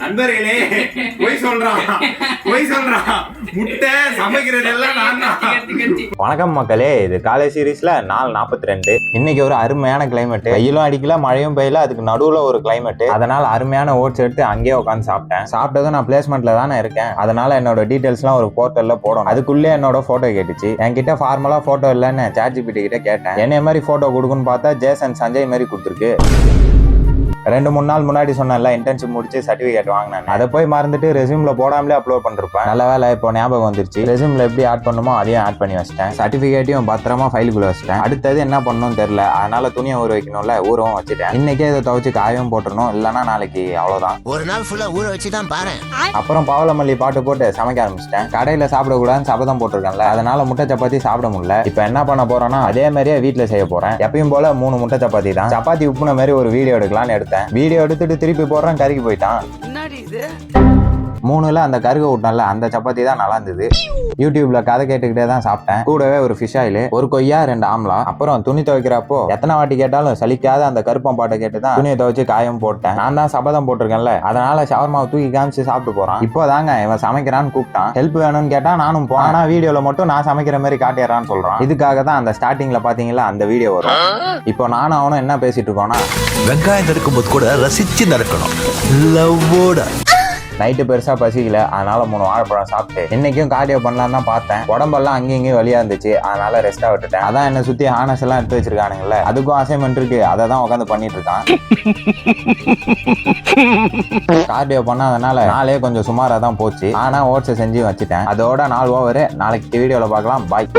நண்பர்களே போய் சொல்றான் முட்டை சமைக்கிறது எல்லாம் நான் தான். வணக்கம் மக்களே, இது காலேஜ் சீரீஸ்ல 4:42. இன்னைக்கு ஒரு அருமையான கிளைமேட், வெயிலும் அடிக்கல மழையும் பெய்யல, அதுக்கு நடுவுல ஒரு கிளைமேட். அதனால அருமையான ஓட்ஸ் எடுத்து அங்கேயே உட்காந்து சாப்பிட்டேன். சாப்பிட்டதும் நான் பிளேஸ்மெண்ட்ல தானே இருக்கேன், அதனால என்னோட டீடைல்ஸ் எல்லாம் ஒரு போர்ட்டல்ல போடணும். அதுக்குள்ளே என்னோட போட்டோ கேட்டுச்சு. என்கிட்ட ஃபார்மலா போட்டோ இல்லைன்னு ChatGPT கிட்ட கேட்டேன். என்னைய மாதிரி போட்டோ கொடுக்குன்னு பார்த்தா ஜேசன் சஞ்சய் மாதிரி கொடுத்துருக்கு. 2-3 நாள் முன்னாடி சொன்னேன்ல இன்டர்ன்ஷிப் முடிச்சு சர்டிஃபிகேட் வாங்கினேன். அதை போய் மறந்துட்டு ரெஸ்யூம்ல போடாமலே அப்லோட் பண்ணிருப்பேன். நல்ல வேலை இப்போ ஞாபகம் வந்துருச்சு. ரெஸ்யூம்ல எப்படி ஆட் பண்ணுமோ அதையும் ஆட் பண்ணி வச்சிட்டேன். சர்டிஃபிகேட்டையும் பத்திரமா ஃபைலுக்குள்ள வச்சிட்டேன். அடுத்தது என்ன பண்ணணும்னு தெரியல, அதனால துணியை ஊற வைக்கணும்ல, ஊறவும் வச்சுட்டேன். இன்னைக்கே இதை துவைச்சு காயவும் போட்டுறணும், இல்லைன்னா நாளைக்கு அவ்வளவுதான். ஒரு நாள் ஃபுல்லா ஊற வச்சுதான் பாரு. அப்புறம் பவளமல்லி பாட்டு போட்டு சமைக்க ஆரம்பிச்சிட்டேன். கடையில சாப்பிடக்கூடாதுன்னு சபதம் போட்டிருக்கேன்ல, அதனால முட்டை சப்பாத்தி சாப்பிட முடியல. இப்ப என்ன பண்ண போறேன்னா அதே மாதிரியே வீட்டுல செய்ய போறேன். எப்பயும் போல 3 முட்டை சப்பாத்தி தான். சப்பாத்தி உப்புன மாதிரி ஒரு வீடியோ எடுக்கலாம்னு எடுத்தேன். வீடியோ எடுத்துட்டு திருப்பி போடுறேன், கருகி போயிட்டான். 3ல அந்த கருக விட்டான்ல, அந்த சப்பாத்தி தான் நல்லா இருந்தது. யூடியூப்ல கதை கேட்டுக்கிட்டே தான் சாப்பிட்டேன். கூடவே ஒரு ஃபிஷ் ஆயில், ஒரு கொய்யா, 2 ஆம்லா. அப்புறம் துணி துவைக்கிறப்போ எத்தனை வாட்டி கேட்டாலும் சலிக்காத அந்த கருப்பம் பாட்டை கேட்டுதான் துணியை துவைச்சு காயம் போட்டேன். நான் தான் சபதம் போட்டிருக்கேன்ல, அதனால ஷவர்மாவை தூக்கி காமிச்சு சாப்பிட்டு போறான். இப்போதாங்க இவன் சமைக்கிறான்னு கூப்பிட்டான். ஹெல்ப் வேணும்னு கேட்டா நானும் போனேன். ஆனா வீடியோல மட்டும் நான் சமைக்கிற மாதிரி காட்டிடுறான்னு சொல்றான். இதுக்காக தான் அந்த ஸ்டார்டிங்ல பாத்தீங்களா அந்த வீடியோ வரும். இப்போ நானும் அவனும் என்ன பேசிட்டு இருக்கோம்னா, வெங்காயம் நறுக்கும்போது கூட ரசிச்சு நறுக்கணும், லவ்வோட. நைட்டு பெருசா பசிக்கல, அதனால 3 வாழைப்பழம் சாப்பிட்டு இன்னைக்கும் கார்டியோ பண்ணலாம் தான் பார்த்தேன். உடம்பெல்லாம் அங்கேயும் இங்கேயும் வலியா இருந்துச்சு, அதனால ரெஸ்டா விட்டுட்டேன். அதான் என்ன சுத்தி ஹானஸ் எல்லாம் எடுத்து வச்சிருக்கானுங்கல்ல, அதுக்கும் அசைன்மெண்ட் இருக்கு, அதை தான் உட்காந்து பண்ணிட்டு இருக்கான். கார்டியோ பண்ணாதனால நாளே கொஞ்சம் சுமாரா தான் போச்சு. ஆனா ஓட்ஸை செஞ்சு வச்சுட்டேன். அதோட 4 ஓவர். நாளைக்கு வீடியோல பார்க்கலாம். பாய்.